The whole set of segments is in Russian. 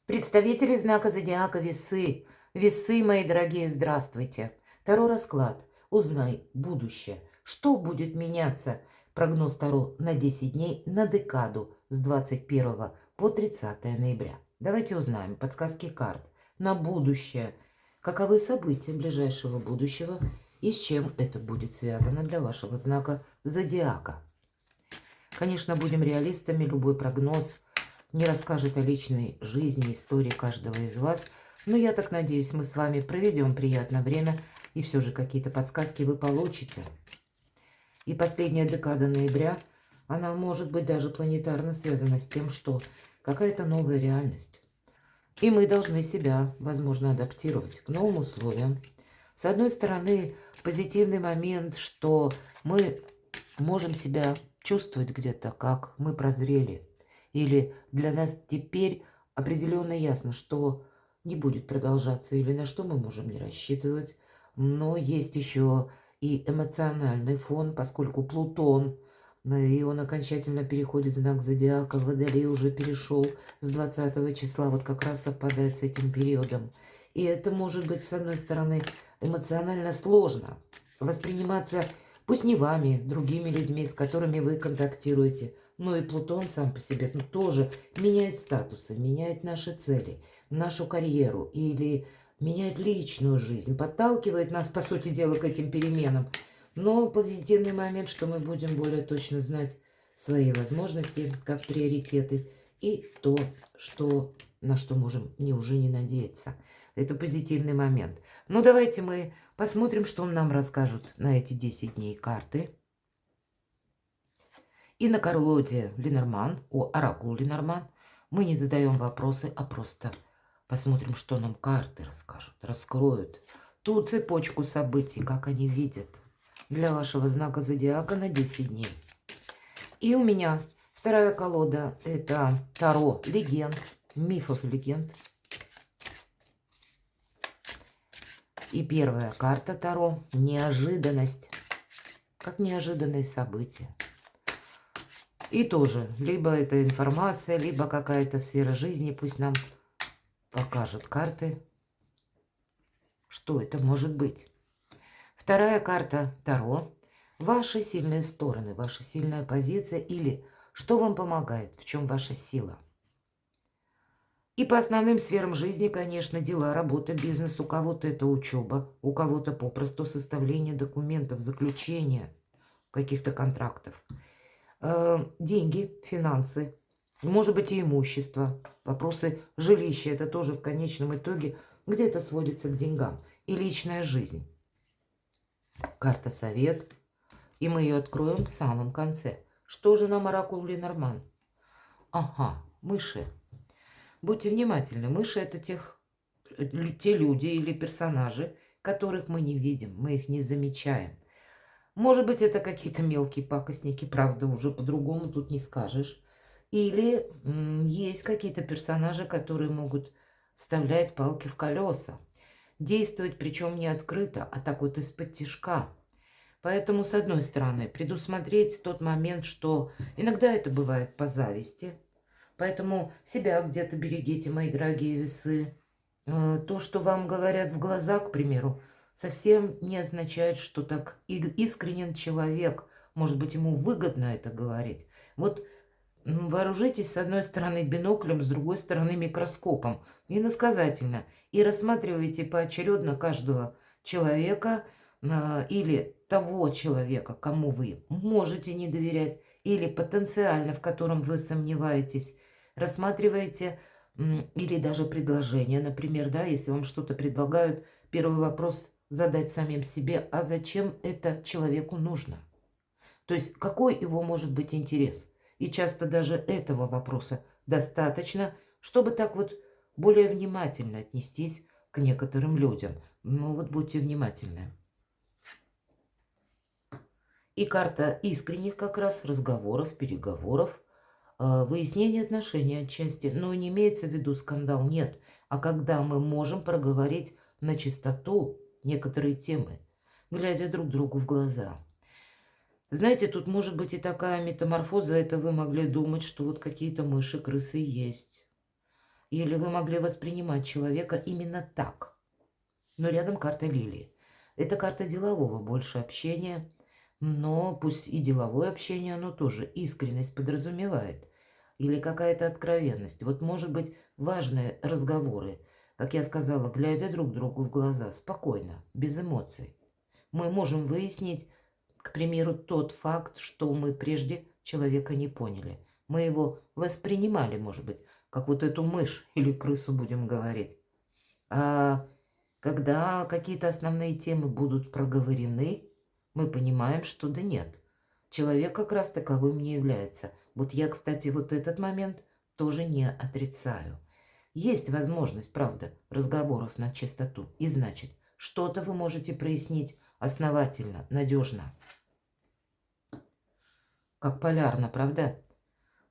Представители знака зодиака Весы. Весы, мои дорогие, здравствуйте. Таро расклад. Узнай будущее. Что будет меняться? Прогноз Таро на 10 дней, на декаду с 21 по 30 ноября. Давайте узнаем подсказки карт на будущее. Каковы события ближайшего будущего и с чем это будет связано для вашего знака зодиака. Конечно, будем реалистами. Любой прогноз не расскажет о личной жизни, истории каждого из вас. Но я так надеюсь, мы с вами проведем приятное время, и все же какие-то подсказки вы получите. И последняя декада ноября, она может быть даже планетарно связана с тем, что какая-то новая реальность. И мы должны себя, возможно, адаптировать к новым условиям. С одной стороны, позитивный момент, что мы можем себя чувствовать где-то, как мы прозрели. Или для нас теперь определенно ясно, что не будет продолжаться, или на что мы можем не рассчитывать. Но есть еще и эмоциональный фон, поскольку Плутон, и он окончательно переходит в знак зодиака, Водолей уже перешел с 20 числа, вот как раз совпадает с этим периодом. И это может быть, с одной стороны, эмоционально сложно восприниматься, пусть не вами, другими людьми, с которыми вы контактируете. Но и Плутон сам по себе тоже меняет статусы, меняет наши цели, нашу карьеру или меняет личную жизнь, подталкивает нас, по сути дела, к этим переменам. Но позитивный момент, что мы будем более точно знать свои возможности, как приоритеты, и то, на что можем уже не надеяться. Это позитивный момент. Ну, давайте мы посмотрим, что нам расскажут на эти 10 дней карты. И на колоде Ленорман, оракул Ленорман, мы не задаем вопросы, а просто посмотрим, что нам карты расскажут, раскроют ту цепочку событий, как они видят для вашего знака зодиака на 10 дней. И у меня вторая колода – это Таро легенд, мифов и легенд. И первая карта Таро – неожиданность, как неожиданные события. И тоже, либо это информация, либо какая-то сфера жизни, пусть нам покажут карты, что это может быть. Вторая карта Таро – ваши сильные стороны, ваша сильная позиция или что вам помогает, в чем ваша сила. И по основным сферам жизни, конечно, дела, работа, бизнес. У кого-то это учеба, у кого-то попросту составление документов, заключение каких-то контрактов. Деньги, финансы, может быть и имущество, вопросы жилища. Это тоже в конечном итоге где-то сводится к деньгам. И личная жизнь. Карта совет. И мы ее откроем в самом конце. Что же нам оракул Ленорман? Ага, мыши. Будьте внимательны, мыши – это те люди или персонажи, которых мы не видим, мы их не замечаем. Может быть, это какие-то мелкие пакостники, правда, уже по-другому тут не скажешь. Или есть какие-то персонажи, которые могут вставлять палки в колеса. Действовать, причем не открыто, а так вот из-под тишка. Поэтому, с одной стороны, предусмотреть тот момент, что иногда это бывает по зависти. Поэтому себя где-то берегите, мои дорогие весы. То, что вам говорят в глаза, к примеру, совсем не означает, что так искренен человек. Может быть, ему выгодно это говорить. Вот вооружитесь, с одной стороны, биноклем, с другой стороны, микроскопом. Иносказательно. И рассматривайте поочередно каждого человека или того человека, кому вы можете не доверять, или потенциально, в котором вы сомневаетесь. Рассматривайте или даже предложение, например, да, если вам что-то предлагают, первый вопрос задать самим себе, а зачем это человеку нужно? То есть какой его может быть интерес? И часто даже этого вопроса достаточно, чтобы так вот более внимательно отнестись к некоторым людям. Ну вот будьте внимательны. И карта искренних как раз разговоров, переговоров, выяснение отношений отчасти. Но не имеется в виду скандал, нет. А когда мы можем проговорить на чистоту некоторые темы, глядя друг другу в глаза. Знаете, тут может быть и такая метаморфоза, это вы могли думать, что вот какие-то мыши, крысы есть. Или вы могли воспринимать человека именно так. Но рядом карта лилии. Это карта делового больше общения. Но пусть и деловое общение, оно тоже искренность подразумевает. Или какая-то откровенность. Вот может быть важные разговоры. Как я сказала, глядя друг другу в глаза, спокойно, без эмоций. Мы можем выяснить, к примеру, тот факт, что мы прежде человека не поняли. Мы его воспринимали, может быть, как вот эту мышь или крысу, будем говорить. А когда какие-то основные темы будут проговорены, мы понимаем, что да нет, человек как раз таковым не является. Вот я, кстати, вот этот момент тоже не отрицаю. Есть возможность, правда, разговоров на чистоту. И значит, что-то вы можете прояснить основательно, надежно. Как полярно, правда?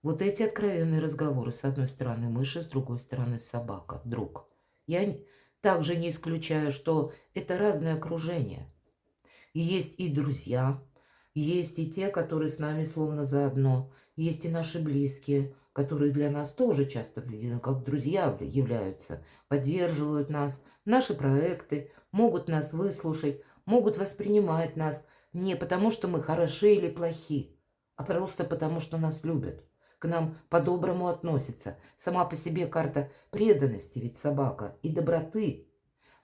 Вот эти откровенные разговоры, с одной стороны мыши, с другой стороны собака, друг. Я также не исключаю, что это разное окружение. Есть и друзья, есть и те, которые с нами словно заодно, есть и наши близкие, которые для нас тоже часто как друзья являются, поддерживают нас, наши проекты, могут нас выслушать, могут воспринимать нас не потому, что мы хороши или плохи, а просто потому, что нас любят, к нам по-доброму относятся. Сама по себе карта преданности, ведь собака, и доброты.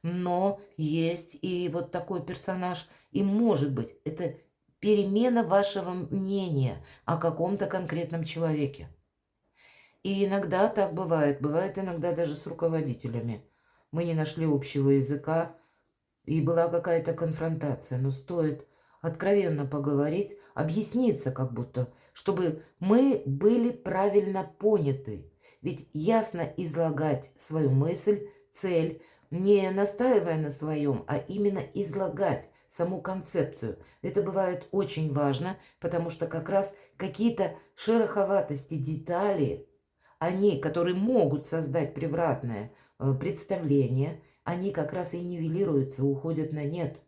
Но есть и вот такой персонаж, и может быть, это перемена вашего мнения о каком-то конкретном человеке. И иногда так бывает, бывает иногда даже с руководителями. Мы не нашли общего языка, и была какая-то конфронтация, но стоит откровенно поговорить, объясниться как будто, чтобы мы были правильно поняты. Ведь ясно излагать свою мысль, цель, не настаивая на своем, а именно излагать саму концепцию. Это бывает очень важно, потому что как раз какие-то шероховатости, детали, они, которые могут создать превратное представление, они как раз и нивелируются, уходят на нет.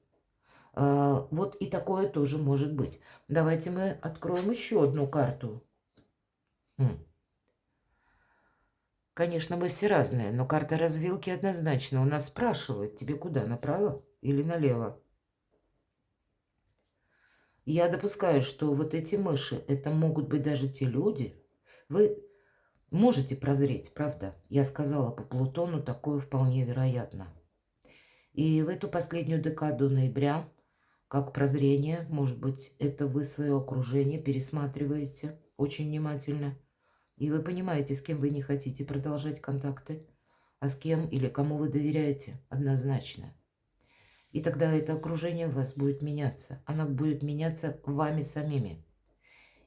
Вот и такое тоже может быть. Давайте мы откроем еще одну карту. Конечно, мы все разные, но карта развилки однозначно. У нас спрашивают, тебе куда, направо или налево? Я допускаю, что вот эти мыши, это могут быть даже те люди. Вы можете прозреть, правда? Я сказала по Плутону, такое вполне вероятно. И в эту последнюю декаду ноября, как прозрение, может быть, это вы свое окружение пересматриваете очень внимательно. И вы понимаете, с кем вы не хотите продолжать контакты, а с кем или кому вы доверяете однозначно. И тогда это окружение у вас будет меняться. Оно будет меняться вами самими.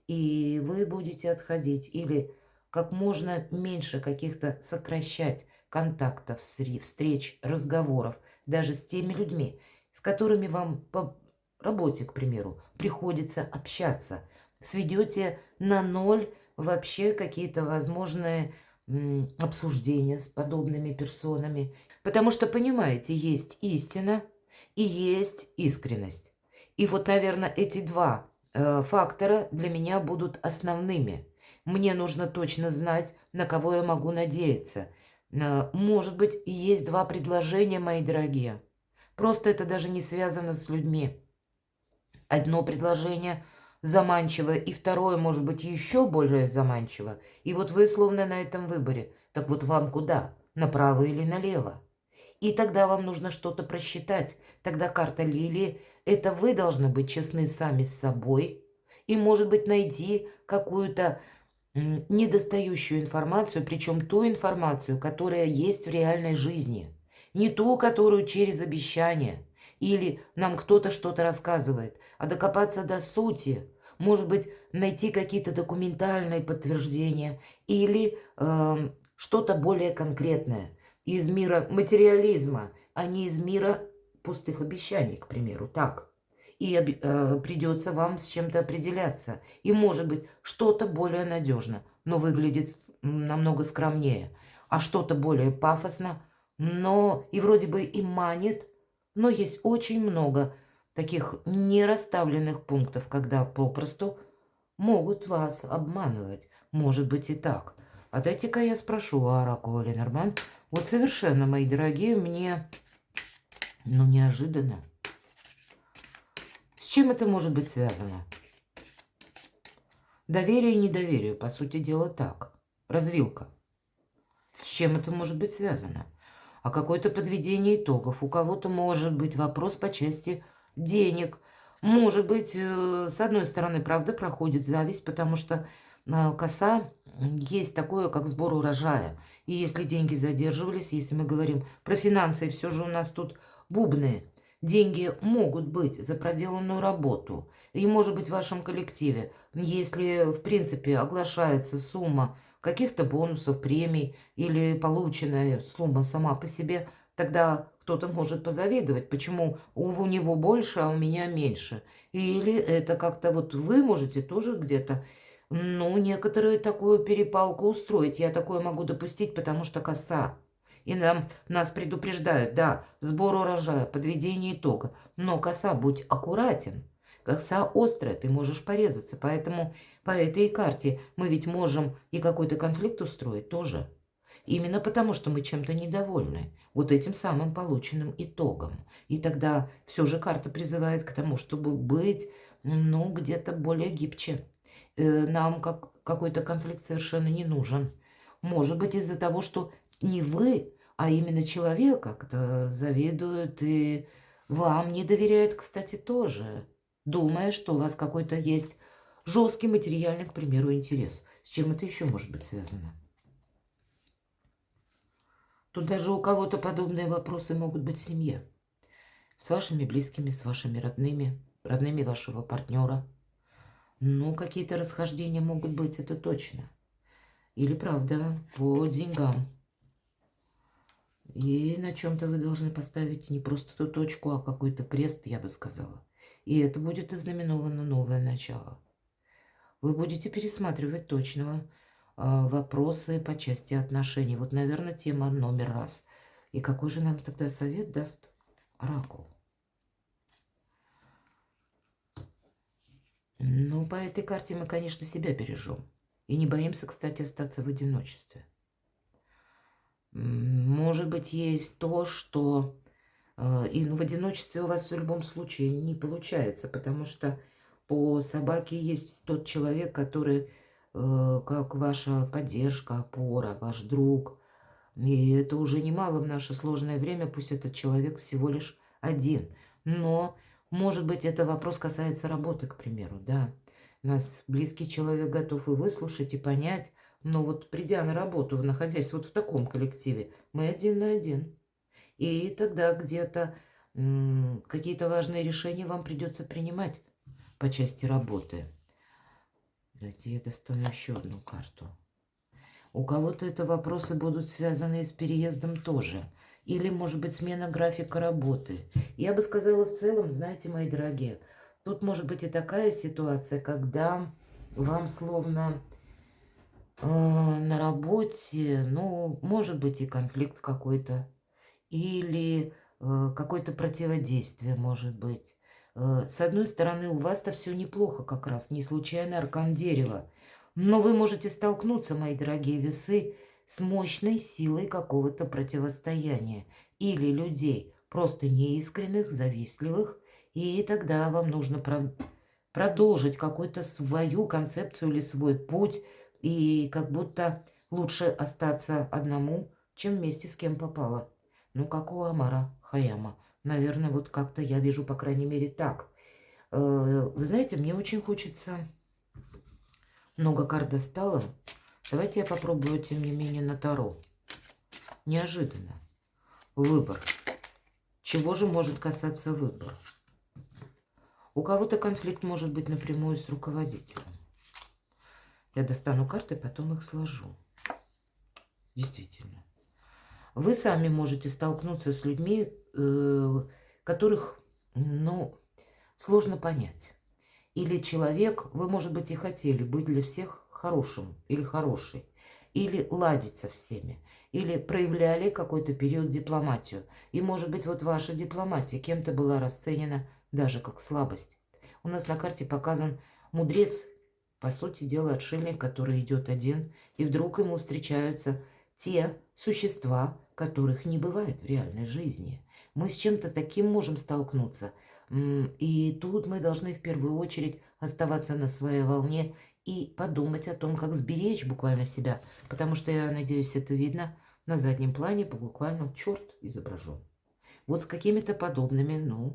И вы будете отходить или как можно меньше каких-то сокращать контактов, встреч, разговоров, даже с теми людьми, с которыми вам по работе, к примеру, приходится общаться. Сведете на ноль вообще какие-то возможные обсуждения с подобными персонами. Потому что, понимаете, есть истина и есть искренность. И вот, наверное, эти два фактора для меня будут основными. Мне нужно точно знать, на кого я могу надеяться. Может быть, есть два предложения, мои дорогие. Просто это даже не связано с людьми. Одно предложение заманчивое, и второе, может быть, еще более заманчиво. И вот вы словно на этом выборе. Так вот вам куда? Направо или налево? И тогда вам нужно что-то просчитать. Тогда карта лилии – это вы должны быть честны сами с собой. И, может быть, найти какую-то недостающую информацию, причем ту информацию, которая есть в реальной жизни. Не ту, которую через обещания или нам кто-то что-то рассказывает, а докопаться до сути. Может быть, найти какие-то документальные подтверждения или что-то более конкретное из мира материализма, а не из мира пустых обещаний, к примеру, так. И придется вам с чем-то определяться. И, может быть, что-то более надежно, но выглядит намного скромнее. А что-то более пафосно, но и вроде бы и манит. Но есть очень много таких нерасставленных пунктов, когда попросту могут вас обманывать. Может быть и так. А дайте-ка я спрошу у оракула Ленорман. Вот совершенно, мои дорогие, мне, ну, неожиданно. С чем это может быть связано? Доверие и недоверие, по сути дела, так. Развилка. С чем это может быть связано? А какое-то подведение итогов. У кого-то может быть вопрос по части денег. Может быть, с одной стороны, правда, проходит зависть, потому что коса есть такое, как сбор урожая. И если деньги задерживались, если мы говорим про финансы, все же у нас тут бубны. Деньги могут быть за проделанную работу. И может быть в вашем коллективе, если в принципе оглашается сумма каких-то бонусов, премий или полученная сумма сама по себе, тогда кто-то может позавидовать, почему у него больше, а у меня меньше. Или это как-то вот вы можете тоже где-то, ну, некоторую такую перепалку устроить. Я такое могу допустить, потому что коса. И нас предупреждают, да, сбор урожая, подведение итога. Но коса, будь аккуратен. Коса острая, ты можешь порезаться. Поэтому по этой карте мы ведь можем и какой-то конфликт устроить тоже. Именно потому, что мы чем-то недовольны. Вот этим самым полученным итогом. И тогда все же карта призывает к тому, чтобы быть, ну, где-то более гибче. Нам какой-то конфликт совершенно не нужен. Может быть, из-за того, что не вы, а именно человек как-то завидует и вам не доверяет, кстати, тоже, думая, что у вас какой-то есть жесткий материальный, к примеру, интерес. С чем это еще может быть связано? Тут даже у кого-то подобные вопросы могут быть в семье. С вашими близкими, с вашими родными, родными вашего партнера. Ну, какие-то расхождения могут быть, это точно. Или, правда, по деньгам. И на чем-то вы должны поставить не просто ту точку, а какой-то крест, я бы сказала. И это будет ознаменовано новое начало. Вы будете пересматривать точно вопросы по части отношений. Вот, наверное, тема номер раз. И какой же нам тогда совет даст оракул? Ну, по этой карте мы, конечно, себя бережем. И не боимся, кстати, остаться в одиночестве. Может быть, есть то, что и в одиночестве у вас в любом случае не получается, потому что по собаке есть тот человек, который как ваша поддержка, опора, ваш друг. И это уже немало в наше сложное время, пусть этот человек всего лишь один. Но, может быть, это вопрос касается работы, к примеру, да. Нас близкий человек готов и выслушать, и понять, но вот придя на работу, находясь вот в таком коллективе, мы один на один. И тогда где-то какие-то важные решения вам придется принимать по части работы. Давайте я достану еще одну карту. У кого-то это вопросы будут связаны с переездом тоже. Или, может быть, смена графика работы. Я бы сказала в целом, знаете, мои дорогие, тут может быть и такая ситуация, когда вам словно на работе, ну, может быть и конфликт какой-то. Или какое-то противодействие, может быть. С одной стороны, у вас-то все неплохо как раз, не случайно аркан дерева. Но вы можете столкнуться, мои дорогие весы, с мощной силой какого-то противостояния. Или людей просто неискренних, завистливых. И тогда вам нужно продолжить какую-то свою концепцию или свой путь. И как будто лучше остаться одному, чем вместе с кем попало. Ну, как у Амара Хаяма. Наверное, вот как-то я вижу, по крайней мере, так. Вы знаете, мне очень хочется... Много карт достала. Давайте я попробую, тем не менее, на Таро. Неожиданно. Выбор. Чего же может касаться выбор? У кого-то конфликт может быть напрямую с руководителем. Я достану карты, потом их сложу. Действительно. Вы сами можете столкнуться с людьми, которых, ну, сложно понять. Или человек, вы, может быть, и хотели быть для всех хорошим или хорошей, или ладить со всеми, или проявляли какой-то период дипломатию. И, может быть, вот ваша дипломатия кем-то была расценена даже как слабость. У нас на карте показан мудрец По сути дела, отшельник, который идет один, и вдруг ему встречаются те существа, которых не бывает в реальной жизни. Мы с чем-то таким можем столкнуться. И тут мы должны в первую очередь оставаться на своей волне и подумать о том, как сберечь буквально себя. Потому что, я надеюсь, это видно на заднем плане, буквально черт изображен. Вот с какими-то подобными,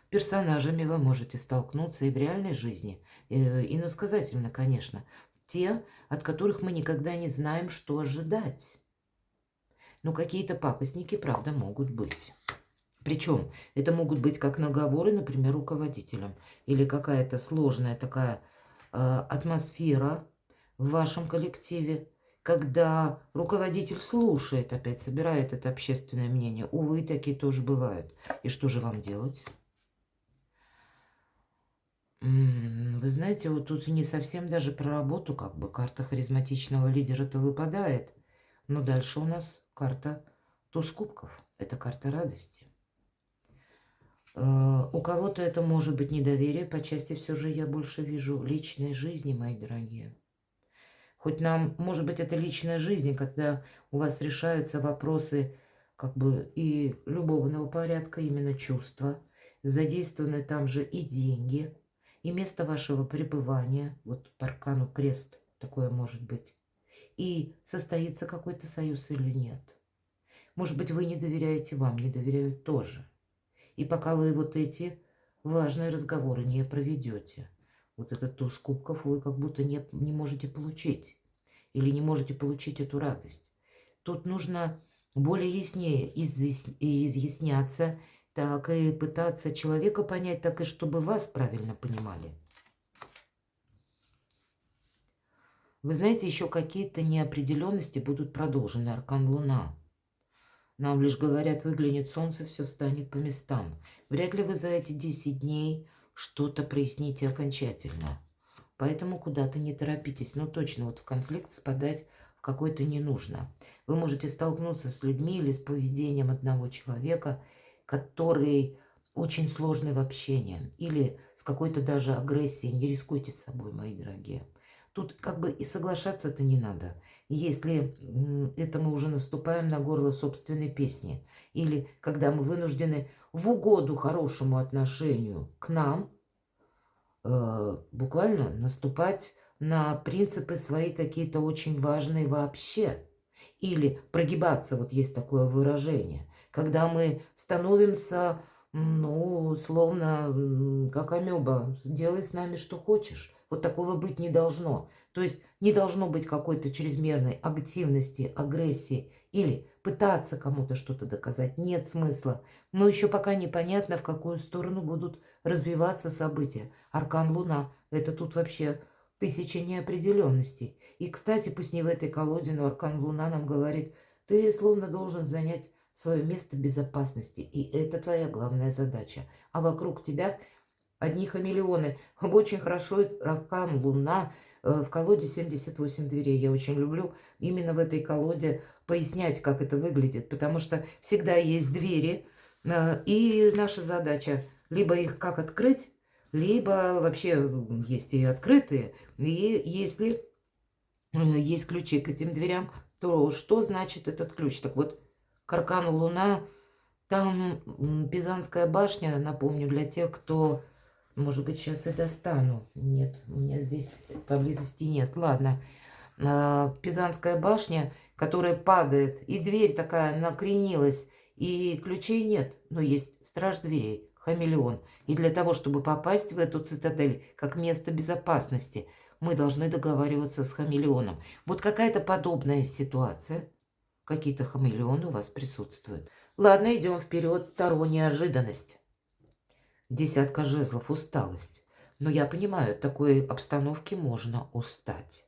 персонажами вы можете столкнуться и в реальной жизни, иносказательно, конечно. Те, от которых мы никогда не знаем, что ожидать. Но какие-то пакостники, правда, могут быть. Причем это могут быть как наговоры, например, руководителям. Или какая-то сложная такая атмосфера в вашем коллективе, когда руководитель слушает, опять собирает это общественное мнение. Увы, такие тоже бывают. И что же вам делать? Вы знаете, вот тут не совсем даже про работу, как бы карта харизматичного лидера-то выпадает. Но дальше у нас карта туз кубков. Это карта радости. У кого-то это может быть недоверие, по части все же я больше вижу личной жизни, мои дорогие. Хоть нам, может быть, это личная жизнь, когда у вас решаются вопросы как бы и любовного порядка, именно чувства, задействованы там же и деньги, и место вашего пребывания, вот по аркану крест такое может быть, и состоится какой-то союз или нет. Может быть, вы не доверяете, вам не доверяют тоже. И пока вы вот эти важные разговоры не проведете, вот этот туз кубков вы как будто не можете получить. Или не можете получить эту радость. Тут нужно более яснее изъясняться, так и пытаться человека понять, так и чтобы вас правильно понимали. Вы знаете, еще какие-то неопределенности будут продолжены. Аркан Луна. Нам лишь говорят, выглянет солнце, все встанет по местам. Вряд ли вы за эти 10 дней что-то проясните окончательно. Поэтому куда-то не торопитесь. Но точно вот в конфликт спадать в какой-то не нужно. Вы можете столкнуться с людьми или с поведением одного человека, который очень сложный в общении. Или с какой-то даже агрессией. Не рискуйте собой, мои дорогие. Тут как бы и соглашаться-то не надо. Если это мы уже наступаем на горло собственной песни. Или когда мы вынуждены в угоду хорошему отношению к нам буквально наступать на принципы свои какие-то очень важные вообще. Или прогибаться, вот есть такое выражение. Когда мы становимся, словно как амеба, делай с нами что хочешь. Вот такого быть не должно. То есть не должно быть какой-то чрезмерной активности, агрессии или пытаться кому-то что-то доказать. Нет смысла. Но еще пока непонятно, в какую сторону будут развиваться события. Аркан Луна – это тут вообще тысяча неопределенностей. И, кстати, пусть не в этой колоде, но Аркан Луна нам говорит, ты словно должен занять свое место безопасности. И это твоя главная задача. А вокруг тебя одни хамелеоны. Очень хорошо Аркан Луна в колоде 78 дверей. Я очень люблю именно в этой колоде пояснять, как это выглядит. Потому что всегда есть двери. И наша задача либо их как открыть, либо вообще есть и открытые. И если есть ключи к этим дверям, то что значит этот ключ? Так вот, к аркану Луна, там Пизанская башня, напомню, для тех, кто, может быть, сейчас и достану. Нет, у меня здесь поблизости нет. Ладно. Пизанская башня, которая падает, и дверь такая накренилась, и ключей нет, но есть страж дверей, хамелеон. И для того, чтобы попасть в эту цитадель как место безопасности, мы должны договариваться с хамелеоном. Вот какая-то подобная ситуация. Какие-то хамелеоны у вас присутствуют. Ладно, идем вперед. Таро неожиданность. Десятка жезлов, усталость. Но я понимаю, от такой обстановки можно устать.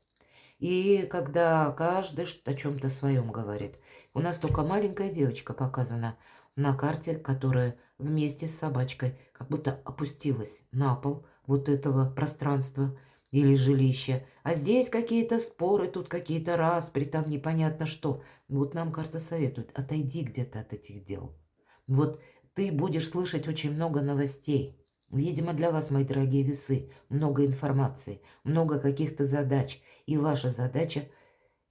И когда каждый о чем-то своем говорит. У нас только маленькая девочка показана на карте, которая вместе с собачкой как будто опустилась на пол вот этого пространства или жилища. А здесь какие-то споры, тут какие-то распри, там непонятно что. Вот нам карта советует, отойди где-то от этих дел. Вот ты будешь слышать очень много новостей. Видимо, для вас, мои дорогие весы, много информации, много каких-то задач. И ваша задача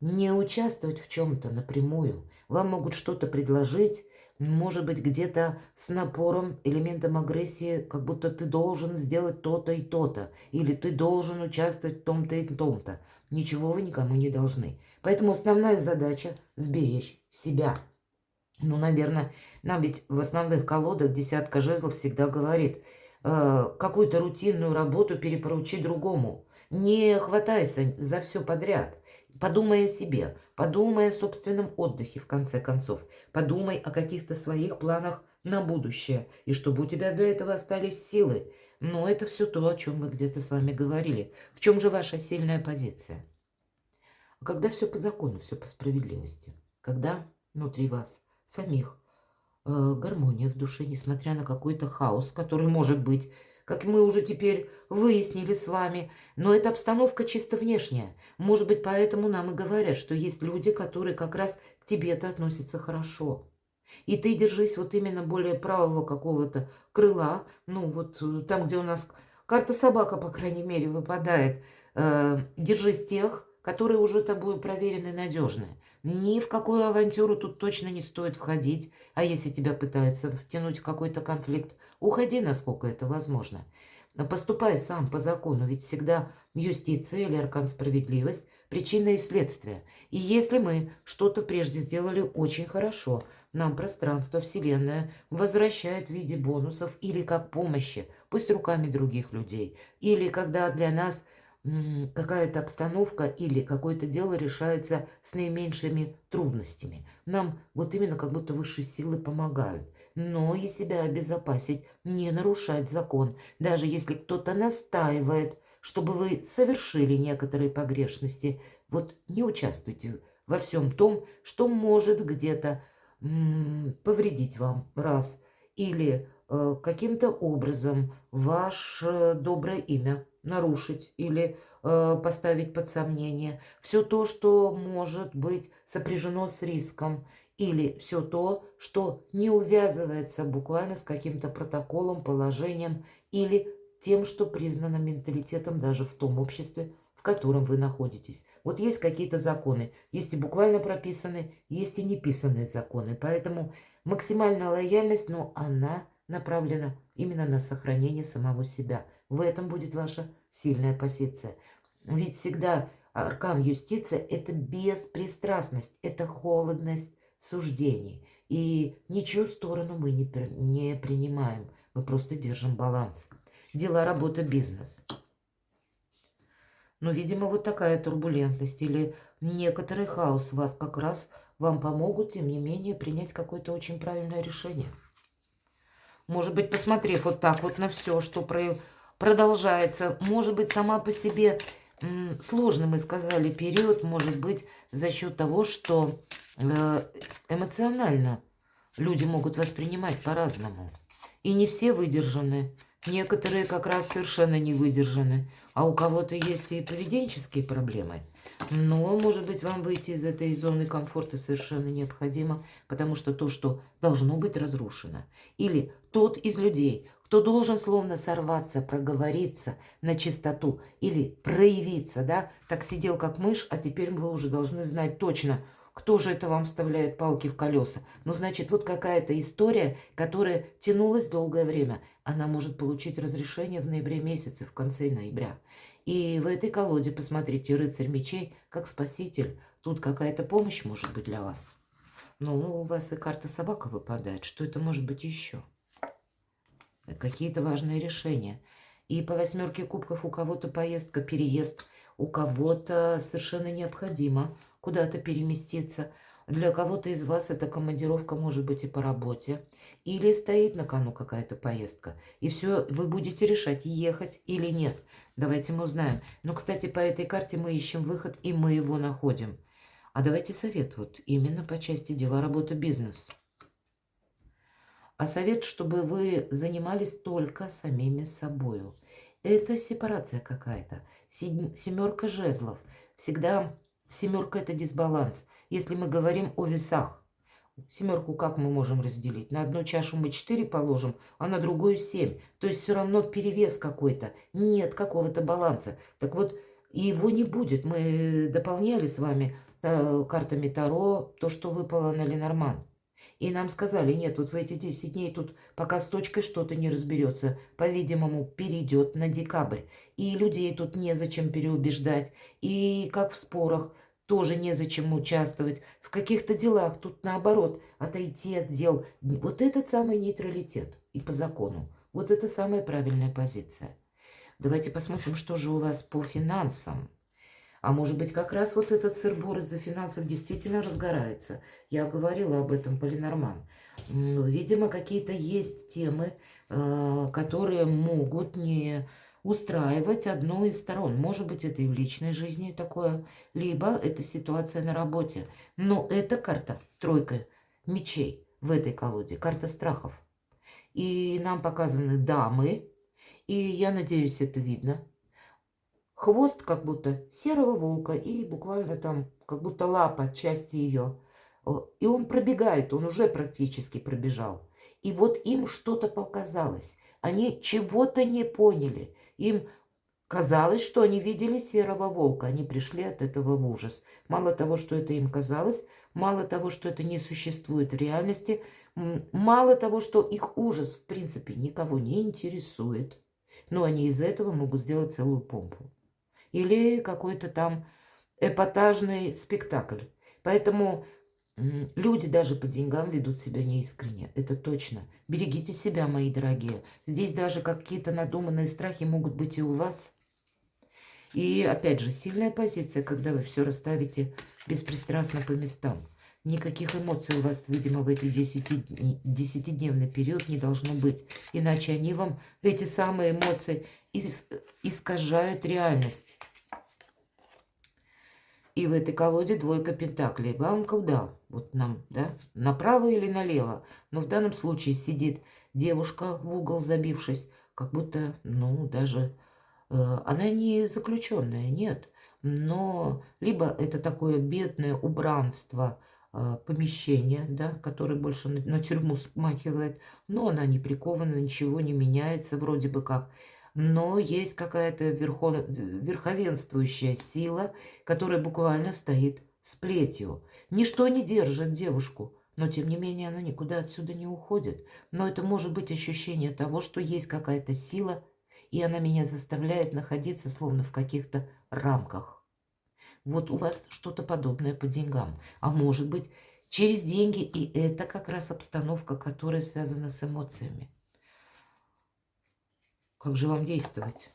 не участвовать в чем-то напрямую. Вам могут что-то предложить, может быть, где-то с напором, элементом агрессии, как будто ты должен сделать то-то и то-то, или ты должен участвовать в том-то и том-то. Ничего вы никому не должны. Поэтому основная задача – сберечь себя. Ну, наверное, нам ведь в основных колодах десятка жезлов всегда говорит, какую-то рутинную работу перепоручи другому. Не хватайся за все подряд. Подумай о себе, подумай о собственном отдыхе, в конце концов. Подумай о каких-то своих планах на будущее, и чтобы у тебя для этого остались силы. Но это все то, о чем мы где-то с вами говорили. В чем же ваша сильная позиция? Когда все по закону, все по справедливости. Когда внутри вас самих гармония в душе, несмотря на какой-то хаос, который может быть, как мы уже теперь выяснили с вами. Но это обстановка чисто внешняя. Может быть, поэтому нам и говорят, что есть люди, которые как раз к тебе-то относятся хорошо. И ты держись вот именно более правого какого-то крыла. Ну, вот там, где у нас карта собака, по крайней мере, выпадает. Держись тех, которые уже тобой проверены и надежны. Ни в какую авантюру тут точно не стоит входить. А если тебя пытаются втянуть в какой-то конфликт, уходи, насколько это возможно. Поступай сам по закону, ведь всегда юстиция или аркан справедливость – причина и следствие. И если мы что-то прежде сделали очень хорошо, нам пространство, Вселенная возвращает в виде бонусов или как помощи, пусть руками других людей, или когда для нас какая-то обстановка или какое-то дело решается с наименьшими трудностями. Нам вот именно как будто высшие силы помогают. Но и себя обезопасить, не нарушать закон, даже если кто-то настаивает, чтобы вы совершили некоторые погрешности. Вот не участвуйте во всем том, что может где-то повредить вам, раз, или каким-то образом ваше доброе имя нарушить или поставить под сомнение. Все то, что может быть сопряжено с риском, или все то, что не увязывается буквально с каким-то протоколом, положением или тем, что признано менталитетом даже в том обществе, в котором вы находитесь. Вот есть какие-то законы, есть и буквально прописанные, есть и неписанные законы. Поэтому максимальная лояльность, но она направлена именно на сохранение самого себя. В этом будет ваша сильная позиция. Ведь всегда аркан юстиция – это беспристрастность, это холодность суждений. И ничью сторону мы не принимаем, мы просто держим баланс. Дела, работа, бизнес. Но, видимо, вот такая турбулентность или некоторый хаос вас как раз вам помогут, тем не менее, принять какое-то очень правильное решение. Может быть, посмотрев вот так вот на все, что продолжается, может быть, сама по себе сложный, мы сказали, период, может быть, за счет того, что эмоционально люди могут воспринимать по-разному. И не все выдержаны. Некоторые как раз совершенно не выдержаны. А у кого-то есть и поведенческие проблемы. Но, может быть, вам выйти из этой зоны комфорта совершенно необходимо, потому что то, что должно быть разрушено. Или тот из людей, кто должен словно сорваться, проговориться на чистоту или проявиться, да, так сидел как мышь, а теперь вы уже должны знать точно, кто же это вам вставляет палки в колеса. Ну, значит, вот какая-то история, которая тянулась долгое время, она может получить разрешение в ноябре месяце, в конце ноября. И в этой колоде, посмотрите, рыцарь мечей, как спаситель. Тут какая-то помощь может быть для вас. Ну, у вас и карта собака выпадает. Что это может быть еще? Какие-то важные решения. И по 8 кубков у кого-то поездка, переезд, у кого-то совершенно необходимо куда-то переместиться. Для кого-то из вас эта командировка может быть и по работе. Или стоит на кону какая-то поездка. И все, вы будете решать, ехать или нет. Давайте мы узнаем. Но, кстати, по этой карте мы ищем выход, и мы его находим. А давайте совет вот именно по части дела, работа, бизнес. А совет, чтобы вы занимались только самими собою. Это сепарация какая-то. Семерка жезлов. Всегда семерка – это дисбаланс. Если мы говорим о весах. Семерку как мы можем разделить? На одну чашу мы 4 положим, а на другую 7. То есть все равно перевес какой-то. Нет какого-то баланса. Так вот, и его не будет. Мы дополняли с вами картами Таро то, что выпало на Ленорман. И нам сказали, нет, вот в эти 10 дней тут пока с точкой что-то не разберется, по-видимому, перейдет на декабрь. И людей тут незачем переубеждать. И как в спорах, тоже незачем участвовать. В каких-то делах тут наоборот, отойти от дел. Вот этот самый нейтралитет и по закону. Вот это самая правильная позиция. Давайте посмотрим, что же у вас по финансам. А может быть, как раз вот этот сыр-бор из-за финансов действительно разгорается. Я говорила об этом, Полинорман. Видимо, какие-то есть темы, которые могут не устраивать одну из сторон. Может быть, это и в личной жизни такое, либо это ситуация на работе. Но эта карта, тройка мечей в этой колоде, карта страхов. И нам показаны дамы, и я надеюсь, это видно. Хвост как будто серого волка и буквально там как будто лапа, части ее. И он пробегает, он уже практически пробежал. И вот им что-то показалось. Они чего-то не поняли. Им казалось, что они видели серого волка. Они пришли от этого в ужас. Мало того, что это им казалось, мало того, что это не существует в реальности, мало того, что их ужас в принципе никого не интересует. Но они из этого могут сделать целую помпу. Или какой-то там эпатажный спектакль. Поэтому люди даже по деньгам ведут себя неискренне. Это точно. Берегите себя, мои дорогие. Здесь даже какие-то надуманные страхи могут быть и у вас. И опять же, сильная позиция, когда вы все расставите беспристрастно по местам. Никаких эмоций у вас, видимо, в эти 10-дневный период не должно быть. Иначе они вам, эти самые эмоции, искажают реальность. И в этой колоде двойка пентаклей. Вам куда? Вот нам, да? Направо или налево? Но в данном случае сидит девушка в угол забившись, как будто, ну, даже... она не заключенная, нет. Но либо это такое бедное убранство помещения, да, которое больше на тюрьму смахивает, но она не прикована, ничего не меняется вроде бы как. Но есть какая-то верховенствующая сила, которая буквально стоит с плетью. Ничто не держит девушку, но тем не менее она никуда отсюда не уходит. Но это может быть ощущение того, что есть какая-то сила, и она меня заставляет находиться словно в каких-то рамках. Вот у вас что-то подобное по деньгам. А может быть, через деньги, и это как раз обстановка, которая связана с эмоциями. Как же вам действовать?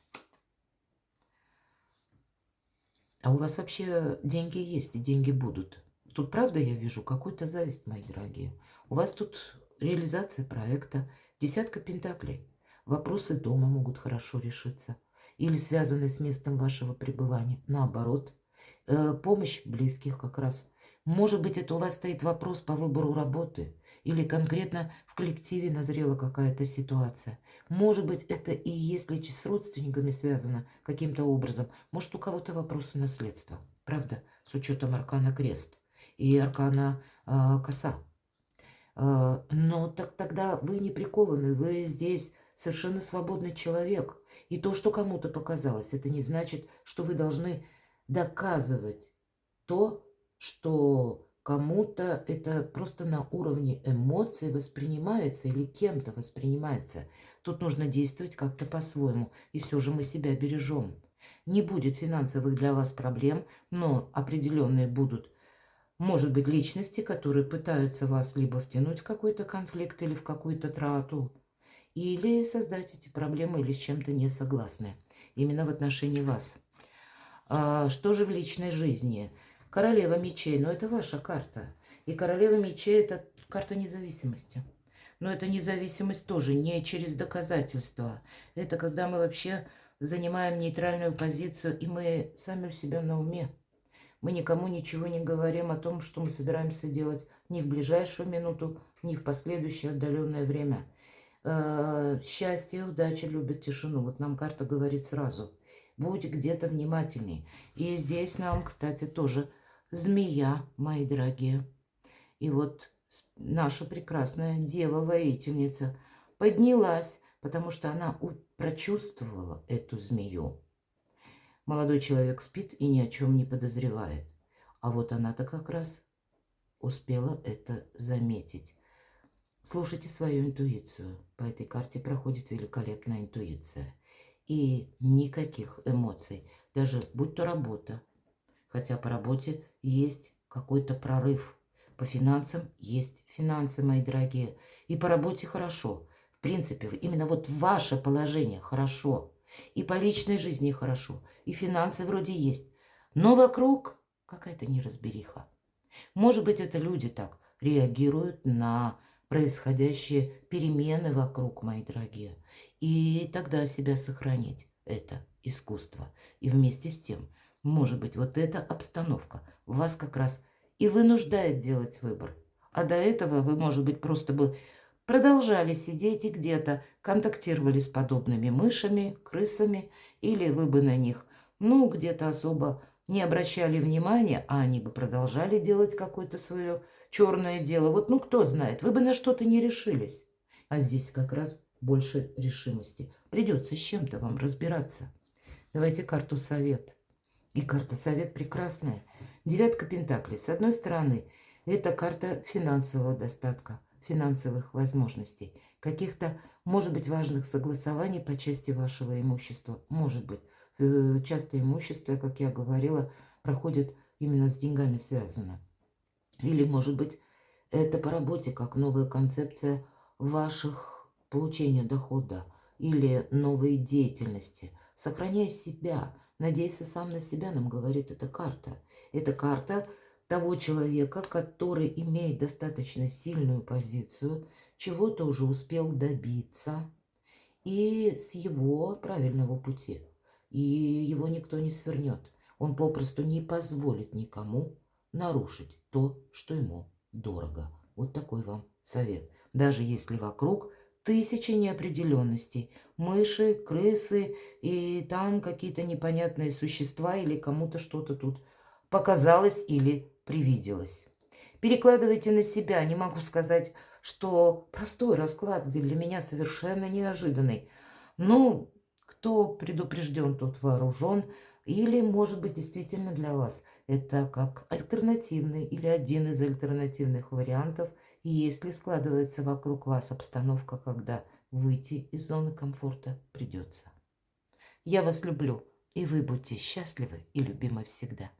А у вас вообще деньги есть, и деньги будут. Тут, правда, я вижу какую-то зависть, мои дорогие. У вас тут реализация проекта, десятка пентаклей. Вопросы дома могут хорошо решиться. Или связаны с местом вашего пребывания. Наоборот, помощь близких как раз. Может быть, это у вас стоит вопрос по выбору работы. Или конкретно в коллективе назрела какая-то ситуация. Может быть, это и если с родственниками связано каким-то образом. Может, у кого-то вопросы наследства. Правда, с учетом аркана крест и аркана коса. Но тогда вы не прикованы, вы здесь совершенно свободный человек. И то, что кому-то показалось, это не значит, что вы должны доказывать то, что кому-то это просто на уровне эмоций воспринимается или кем-то воспринимается. Тут нужно действовать как-то по-своему, и все же мы себя бережем. Не будет финансовых для вас проблем, но определенные будут, может быть, личности, которые пытаются вас либо втянуть в какой-то конфликт или в какую-то трату, или создать эти проблемы, или с чем-то не согласны. Именно в отношении вас. Что же в личной жизни? Королева мечей, но это ваша карта. И королева мечей – это карта независимости. Но эта независимость тоже не через доказательства. Это когда мы вообще занимаем нейтральную позицию, и мы сами у себя на уме. Мы никому ничего не говорим о том, что мы собираемся делать ни в ближайшую минуту, ни в последующее отдаленное время. Счастье, удача любят тишину. Вот нам карта говорит сразу. Будь где-то внимательней. И здесь нам, кстати, тоже змея, мои дорогие. И вот наша прекрасная дева-воительница поднялась, потому что она прочувствовала эту змею. Молодой человек спит и ни о чем не подозревает. А вот она-то как раз успела это заметить. Слушайте свою интуицию. По этой карте проходит великолепная интуиция. И никаких эмоций, даже будь то работа. Хотя по работе есть какой-то прорыв. По финансам есть финансы, мои дорогие. И по работе хорошо. В принципе, именно вот ваше положение хорошо. И по личной жизни хорошо. И финансы вроде есть. Но вокруг какая-то неразбериха. Может быть, это люди так реагируют на происходящие перемены вокруг, мои дорогие. И тогда себя сохранить – это искусство. И вместе с тем, может быть, вот эта обстановка вас как раз и вынуждает делать выбор. А до этого вы, может быть, просто бы продолжали сидеть и где-то контактировали с подобными мышами, крысами, или вы бы на них, где-то особо не обращали внимания, а они бы продолжали делать какое-то свое черное дело. Вот, кто знает, вы бы на что-то не решились. А здесь как раз больше решимости. Придется с чем-то вам разбираться. Давайте карту совет. И карта совет прекрасная. Девятка пентаклей. С одной стороны, это карта финансового достатка, финансовых возможностей, каких-то, может быть, важных согласований по части вашего имущества. Может быть. Часто имущество, как я говорила, проходит именно с деньгами связано. Или, может быть, это по работе, как новая концепция ваших получения дохода или новой деятельности. Сохраняй себя, надейся сам на себя, нам говорит эта карта. Это карта того человека, который имеет достаточно сильную позицию, чего-то уже успел добиться, и с его правильного пути. И его никто не свернет. Он попросту не позволит никому нарушить то, что ему дорого. Вот такой вам совет. Даже если вокруг тысячи неопределенностей, мыши, крысы и там какие-то непонятные существа, или кому-то что-то тут показалось или привиделось. Перекладывайте на себя. Не могу сказать, что простой расклад для меня совершенно неожиданный. Кто предупрежден, тот вооружен. Или, может быть, действительно для вас это как альтернативный или один из альтернативных вариантов, если складывается вокруг вас обстановка, когда выйти из зоны комфорта придется. Я вас люблю, и вы будьте счастливы и любимы всегда.